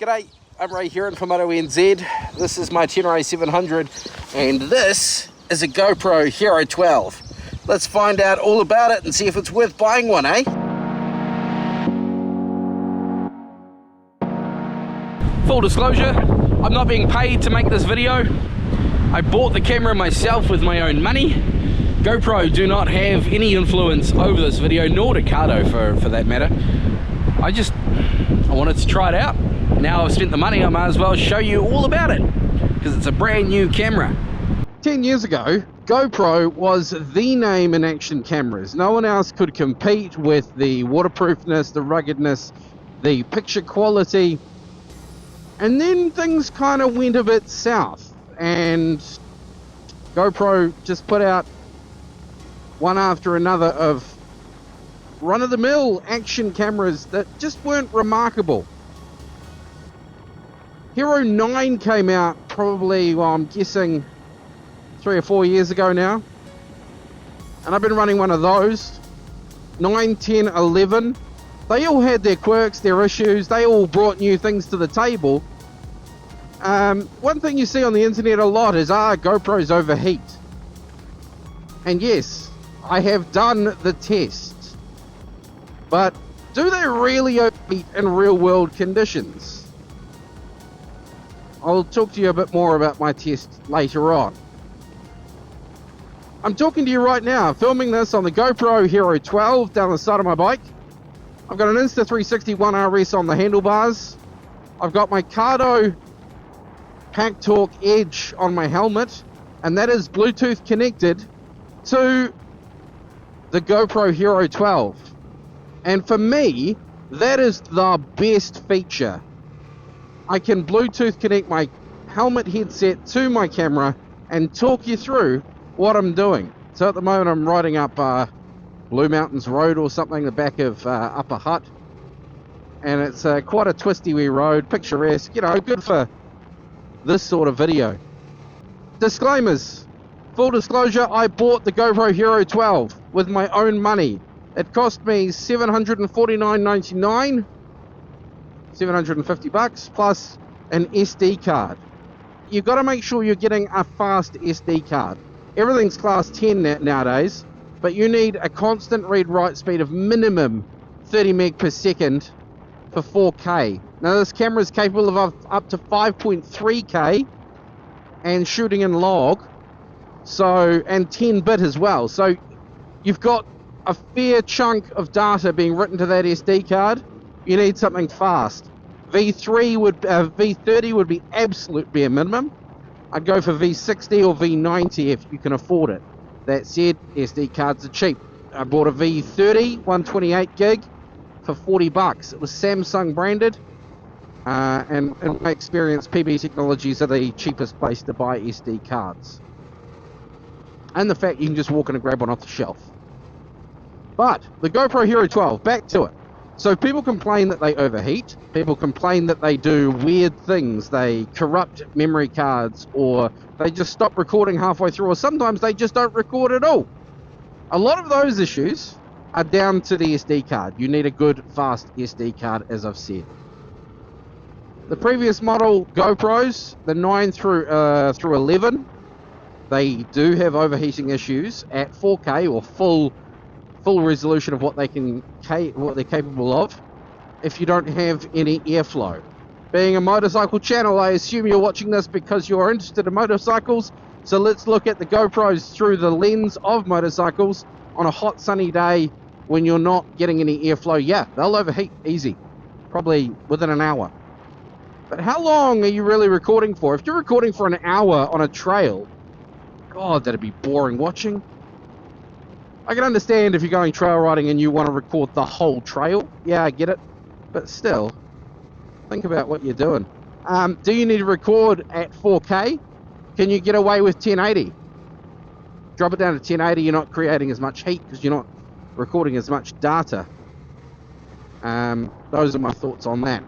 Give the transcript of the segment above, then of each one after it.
G'day, I'm Ray here from MotoNZ. This is my Tenere 700 and this is a GoPro Hero 12. Let's find out all about it and see if it's worth buying one, eh? Full disclosure, I'm not being paid to make this video. I bought the camera myself with my own money. GoPro do not have any influence over this video, nor Ducato for that matter. I wanted to try it out. Now I've spent the money, I might as well show you all about it, because it's a brand new camera. 10 years ago, GoPro was the name in action cameras. No one else could compete with the waterproofness, the ruggedness, the picture quality. And then things kind of went a bit south, and GoPro just put out one after another of run-of-the-mill action cameras that just weren't remarkable. Hero 9 came out probably, well, I'm guessing 3 or 4 years ago now, and I've been running one of those. 9, 10, 11, they all had their quirks, their issues, they all brought new things to the table. One thing you see on the internet a lot is, GoPros overheat. And yes, I have done the test. But do they really overheat in real world conditions? I'll talk to you a bit more about my test later on. I'm talking to you right now, filming this on the GoPro Hero 12 down the side of my bike. I've got an Insta360 1RS on the handlebars. I've got my Cardo Pack Talk Edge on my helmet, and that is Bluetooth connected to the GoPro Hero 12. And for me, that is the best feature. I can Bluetooth connect my helmet headset to my camera and talk you through what I'm doing. So at the moment I'm riding up Blue Mountains Road or something, the back of Upper Hutt. And it's quite a twisty wee road, picturesque, you know, good for this sort of video. Disclaimers. Full disclosure, I bought the GoPro Hero 12 with my own money. It cost me $749.99, $750 plus an SD card. You've got to make sure you're getting a fast SD card. Everything's class 10 nowadays, but you need a constant read-write speed of minimum 30 meg per second for 4K. Now this camera is capable of up to 5.3K and shooting in log, so, and 10-bit as well. So you've got a fair chunk of data being written to that SD card. You need something fast. V30 would be absolute bare minimum. I'd go for V60 or V90 if you can afford it. That said, SD cards are cheap. I bought a V30 128 gig for $40. It was Samsung branded, and in my experience, PB Technologies are the cheapest place to buy SD cards. And the fact you can just walk in and grab one off the shelf. But the GoPro Hero 12, back to it. So people complain that they overheat. People complain that they do weird things. They corrupt memory cards, or they just stop recording halfway through, or sometimes they just don't record at all. A lot of those issues are down to the SD card. You need a good, fast SD card, as I've said. The previous model GoPros, the 9 through 11, they do have overheating issues at 4K or full resolution of what they're capable of, if you don't have any airflow. Being a motorcycle channel, I assume you're watching this because you're interested in motorcycles, so let's look at the GoPros through the lens of motorcycles on a hot sunny day when you're not getting any airflow. Yeah, they'll overheat easy, probably within an hour. But how long are you really recording for? If you're recording for an hour on a trail, God, that'd be boring watching. I can understand if you're going trail riding and you want to record the whole trail. Yeah, I get it. But still, think about what you're doing. Do you need to record at 4K? Can you get away with 1080? Drop it down to 1080, you're not creating as much heat because you're not recording as much data. Those are my thoughts on that.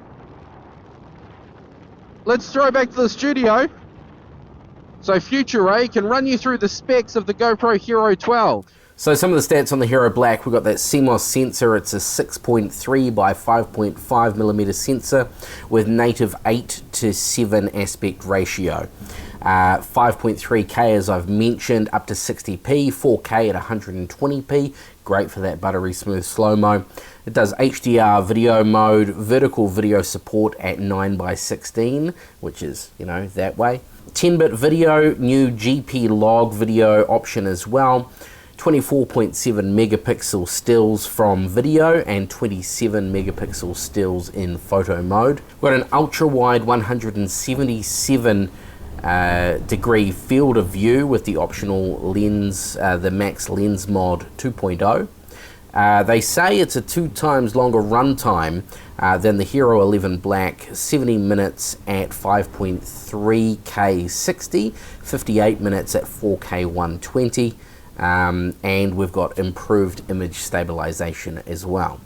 Let's throw back to the studio. So Future Ray can run you through the specs of the GoPro Hero 12. So some of the stats on the Hero Black, we've got that CMOS sensor. It's a 6.3 by 5.5 millimeter sensor with native 8:7 aspect ratio. 5.3K as I've mentioned, up to 60p, 4K at 120p, great for that buttery smooth slow-mo. It does HDR video mode, vertical video support at 9:16, which is, you know, that way. 10-bit video, new GP log video option as well. 24.7 megapixel stills from video and 27 megapixel stills in photo mode. We've got an ultra-wide 177 degree field of view with the optional lens, the Max Lens Mod 2.0. They say it's a 2 times longer runtime than the Hero 11 Black, 70 minutes at 5.3K 60, 58 minutes at 4K 120, and we've got improved image stabilization as well.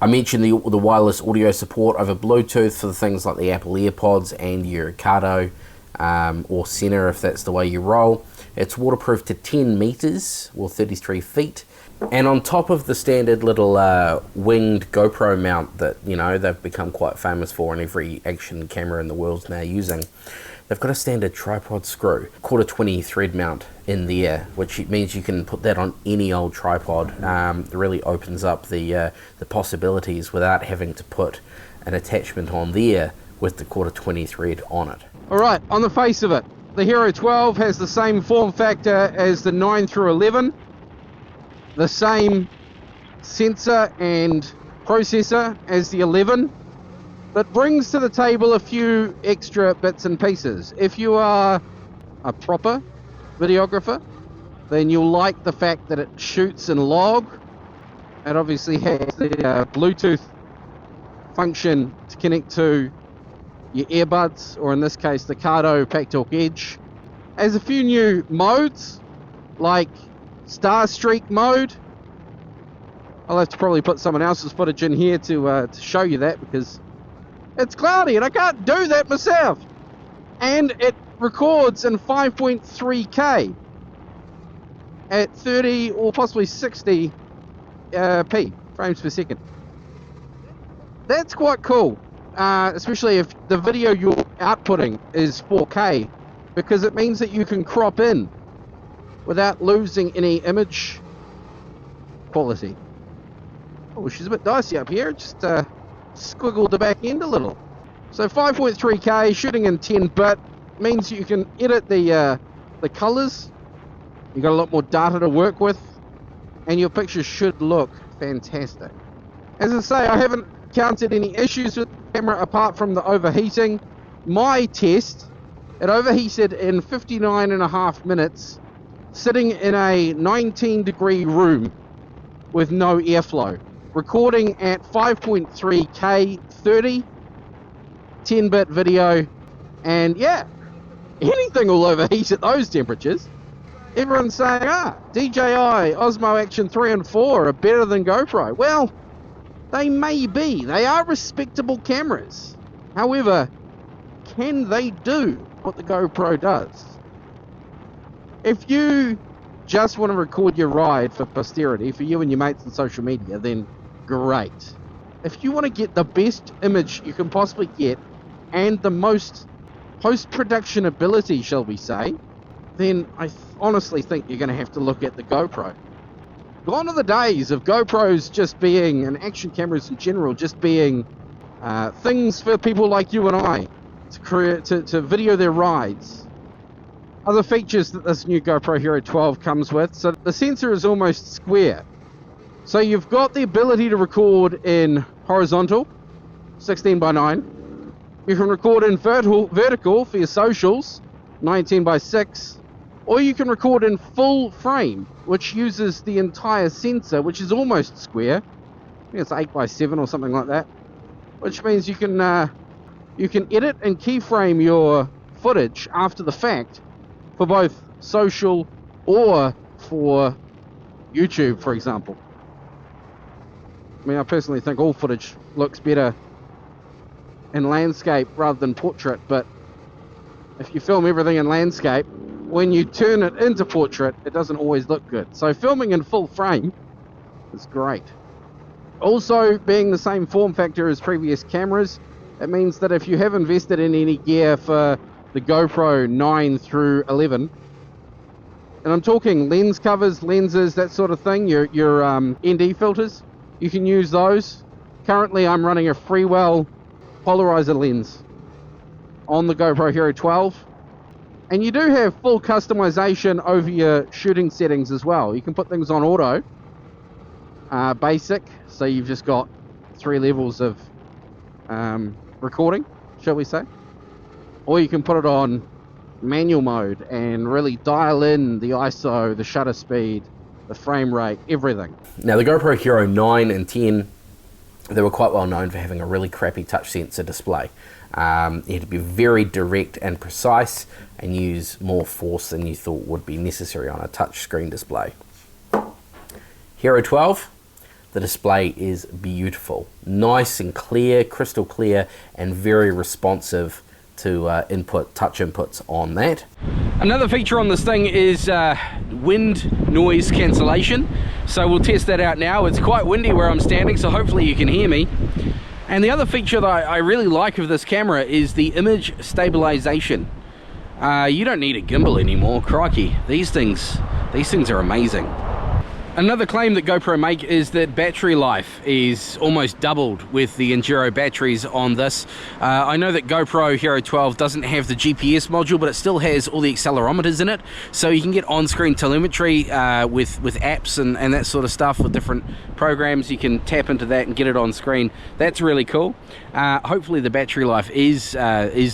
I mentioned the wireless audio support over Bluetooth for things like the Apple AirPods and your Kato or Tenere if that's the way you roll. It's waterproof to 10 meters or 33 feet. And on top of the standard little winged GoPro mount that, you know, they've become quite famous for and every action camera in the world's now using, they've got a standard tripod screw, 1/4-20 thread mount in there, which means you can put that on any old tripod. It really opens up the possibilities without having to put an attachment on there with the 1/4-20 thread on it. Alright, on the face of it, the Hero 12 has the same form factor as the 9 through 11, the same sensor and processor as the 11, but brings to the table a few extra bits and pieces. If you are a proper videographer, then you'll like the fact that it shoots in log. It obviously has the Bluetooth function to connect to your earbuds, or in this case the Kato Packtalk Edge. It has a few new modes, like Star Streak mode. I'll have to probably put someone else's footage in here to show you that, because it's cloudy and I can't do that myself. And it records in 5.3K at 30 or possibly 60 p frames per second. That's quite cool, especially if the video you're outputting is 4K, because it means that you can crop in without losing any image quality. Oh, she's a bit dicey up here, just squiggled the back end a little. So 5.3K shooting in 10-bit means you can edit the colors. You've got a lot more data to work with, and your pictures should look fantastic. As I say, I haven't counted any issues with the camera apart from the overheating. My test, it overheated in 59.5 minutes sitting in a 19-degree room with no airflow, recording at 5.3K 30, 10-bit video, and yeah, anything will overheat at those temperatures. Everyone's saying, DJI Osmo Action 3 and 4 are better than GoPro. Well, they may be. They are respectable cameras. However, can they do what the GoPro does? If you just want to record your ride for posterity, for you and your mates on social media, then great. If you want to get the best image you can possibly get and the most post-production ability, shall we say, then I honestly think you're going to have to look at the GoPro. Gone are the days of GoPros just being, and action cameras in general, just being things for people like you and I to video their rides. Other features that this new GoPro Hero 12 comes with, so the sensor is almost square. So you've got the ability to record in horizontal, 16:9. You can record in vertical for your socials, 19:6. Or you can record in full frame, which uses the entire sensor, which is almost square. I think it's 8:7 or something like that. Which means you can edit and keyframe your footage after the fact for both social or for YouTube, for example. I mean, I personally think all footage looks better in landscape rather than portrait, but if you film everything in landscape, when you turn it into portrait, it doesn't always look good. So filming in full frame is great. Also, being the same form factor as previous cameras, it means that if you have invested in any gear for the GoPro 9 through 11, and I'm talking lens covers, lenses, that sort of thing, your ND filters, you can use those. Currently, I'm running a Freewell polarizer lens on the GoPro Hero 12. And you do have full customization over your shooting settings as well. You can put things on auto, basic, so you've just got 3 levels of recording, shall we say. Or you can put it on manual mode and really dial in the ISO, the shutter speed, the frame rate, everything. Now the GoPro Hero 9 and 10, they were quite well known for having a really crappy touch sensor display. You had to be very direct and precise and use more force than you thought would be necessary on a touch screen display. Hero 12, the display is beautiful. Nice and clear, crystal clear, and very responsive to touch inputs on that. Another feature on this thing is wind noise cancellation. So we'll test that out now. It's quite windy where I'm standing, so hopefully you can hear me. And the other feature that I really like of this camera is the image stabilization. You don't need a gimbal anymore, crikey. These things are amazing. Another claim that GoPro make is that battery life is almost doubled with the Enduro batteries on this. I know that GoPro Hero 12 doesn't have the GPS module, but it still has all the accelerometers in it, so you can get on-screen telemetry with apps and that sort of stuff with different programs. You can tap into that and get it on screen. That's really cool. Hopefully the battery life is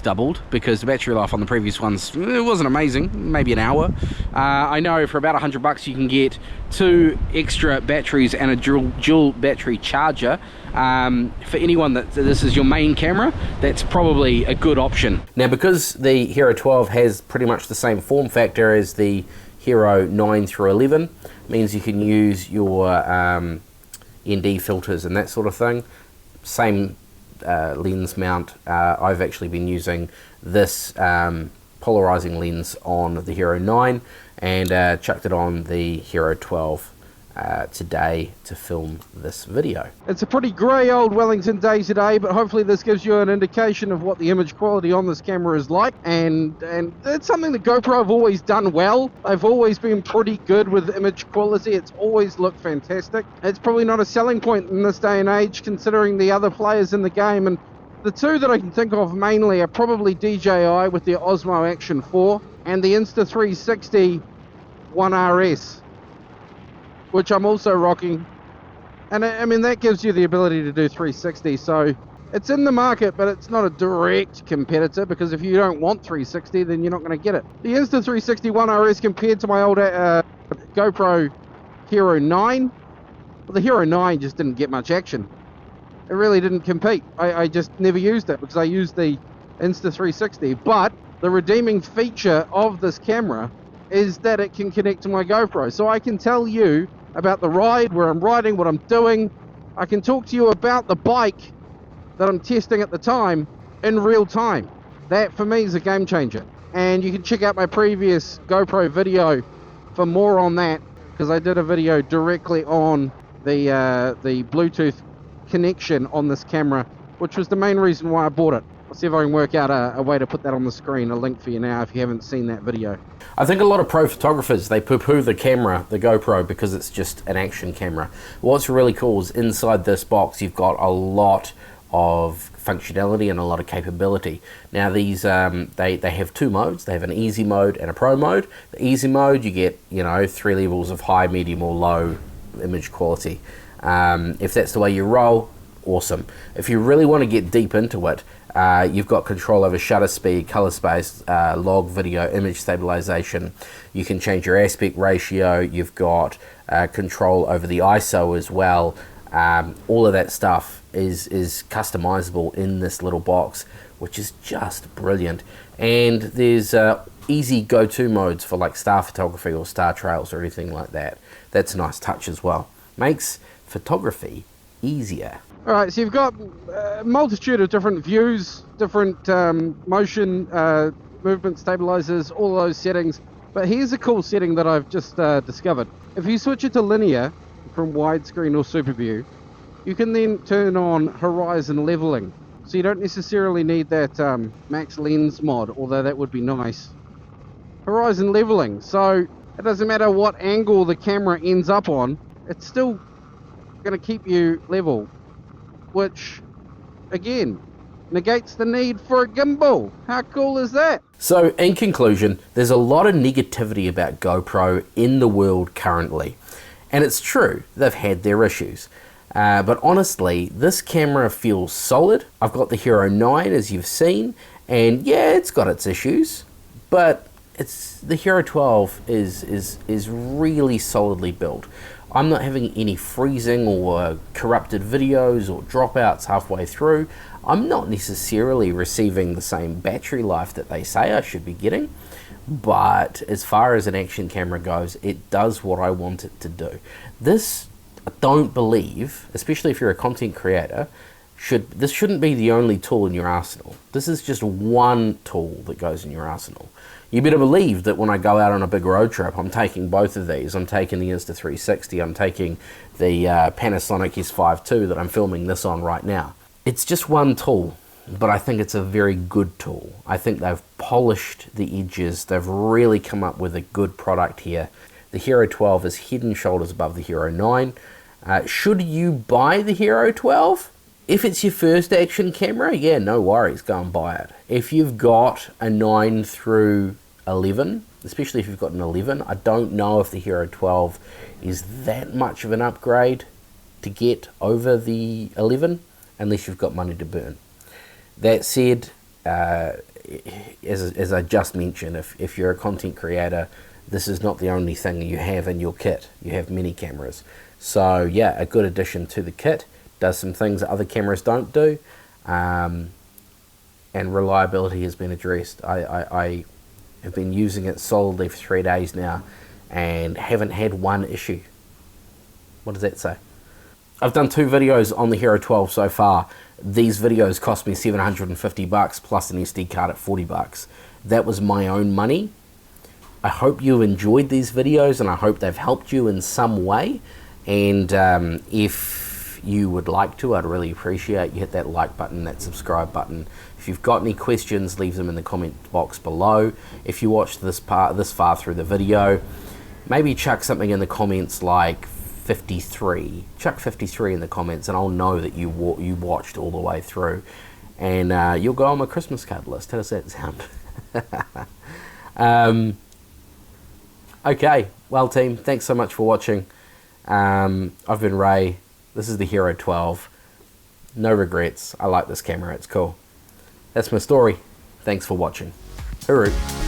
doubled, because the battery life on the previous ones, it wasn't amazing, maybe an hour. I know for about $100 you can get 2 extra batteries and a dual battery charger. For anyone that this is your main camera, that's probably a good option. Now, because the Hero 12 has pretty much the same form factor as the Hero 9 through 11, means you can use your ND filters and that sort of thing. Same lens mount. I've actually been using this polarizing lens on the Hero 9 and chucked it on the Hero 12 today to film this video. It's a pretty grey old Wellington day today, but hopefully this gives you an indication of what the image quality on this camera is like, and it's something that GoPro have always done well. They've always been pretty good with image quality. It's always looked fantastic. It's probably not a selling point in this day and age, considering the other players in the game, and the two that I can think of mainly are probably DJI with their Osmo Action 4 and the Insta360 1RS, which I'm also rocking. And I mean, that gives you the ability to do 360, so it's in the market, but it's not a direct competitor, because if you don't want 360, then you're not going to get it. The Insta360 1RS compared to my old GoPro Hero 9, well, the Hero 9 just didn't get much action. It really didn't compete. I just never used it because I used the Insta360, but the redeeming feature of this camera is that it can connect to my GoPro, so I can tell you about the ride, where I'm riding, what I'm doing. I can talk to you about the bike that I'm testing at the time in real time. That for me is a game changer, and you can check out my previous GoPro video for more on that, because I did a video directly on the Bluetooth connection on this camera, which was the main reason why I bought it. I'll see if I can work out a way to put that on the screen, a link for you now if you haven't seen that video. I think a lot of pro photographers, they poo-poo the camera, the GoPro, because it's just an action camera. What's really cool is inside this box you've got a lot of functionality and a lot of capability. Now these, they have 2 modes. They have an easy mode and a pro mode. The easy mode, you get, 3 levels of high, medium or low image quality. If that's the way you roll, awesome. If you really want to get deep into it, you've got control over shutter speed, color space, log, video, image stabilization. You can change your aspect ratio. You've got control over the ISO as well. All of that stuff is customizable in this little box, which is just brilliant. And there's easy go-to modes for like star photography or star trails or anything like that. That's a nice touch as well. Makes photography easier. Alright, so you've got a multitude of different views, different motion, movement stabilizers, all those settings. But here's a cool setting that I've just discovered. If you switch it to linear from widescreen or super view, you can then turn on horizon leveling. So you don't necessarily need that max lens mod, although that would be nice. Horizon leveling, so it doesn't matter what angle the camera ends up on, it's still going to keep you level, which again negates the need for a gimbal. How cool is that? So in conclusion, there's a lot of negativity about GoPro in the world currently, and it's true, they've had their issues. But honestly, this camera feels solid. I've got the Hero 9 as you've seen, and yeah, it's got its issues, but the Hero 12 is really solidly built. I'm not having any freezing or corrupted videos or dropouts halfway through. I'm not necessarily receiving the same battery life that they say I should be getting, but as far as an action camera goes, it does what I want it to do. This, I don't believe, especially if you're a content creator, this shouldn't be the only tool in your arsenal. This is just one tool that goes in your arsenal. You better believe that when I go out on a big road trip, I'm taking both of these. I'm taking the Insta360, I'm taking the Panasonic S5 II that I'm filming this on right now. It's just one tool, but I think it's a very good tool. I think they've polished the edges. They've really come up with a good product here. The Hero 12 is head and shoulders above the Hero 9. Should you buy the Hero 12? If it's your first action camera, yeah, no worries, go and buy it. If you've got a 9 through 11, especially if you've got an 11, I don't know if the Hero 12 is that much of an upgrade to get over the 11, unless you've got money to burn. That said, as I just mentioned, if you're a content creator, this is not the only thing you have in your kit. You have many cameras. So yeah, a good addition to the kit. Does some things that other cameras don't do, and reliability has been addressed. I have been using it solidly for 3 days now and haven't had one issue. What does that say? I've done 2 videos on the Hero 12 so far. These videos cost me $750 plus an SD card at $40. That was my own money. I hope you enjoyed these videos and I hope they've helped you in some way. And if you would like to, I'd really appreciate you hit that like button, that subscribe button. If you've got any questions, leave them in the comment box below. If you watched this far through the video, maybe chuck something in the comments like 53. Chuck 53 in the comments and I'll know that you watched all the way through, and you'll go on my Christmas card list. How does that sound? Okay, well team, thanks so much for watching. I've been Ray. This is the Hero 12. No regrets. I like this camera. It's cool. That's my story. Thanks for watching. Hooroo.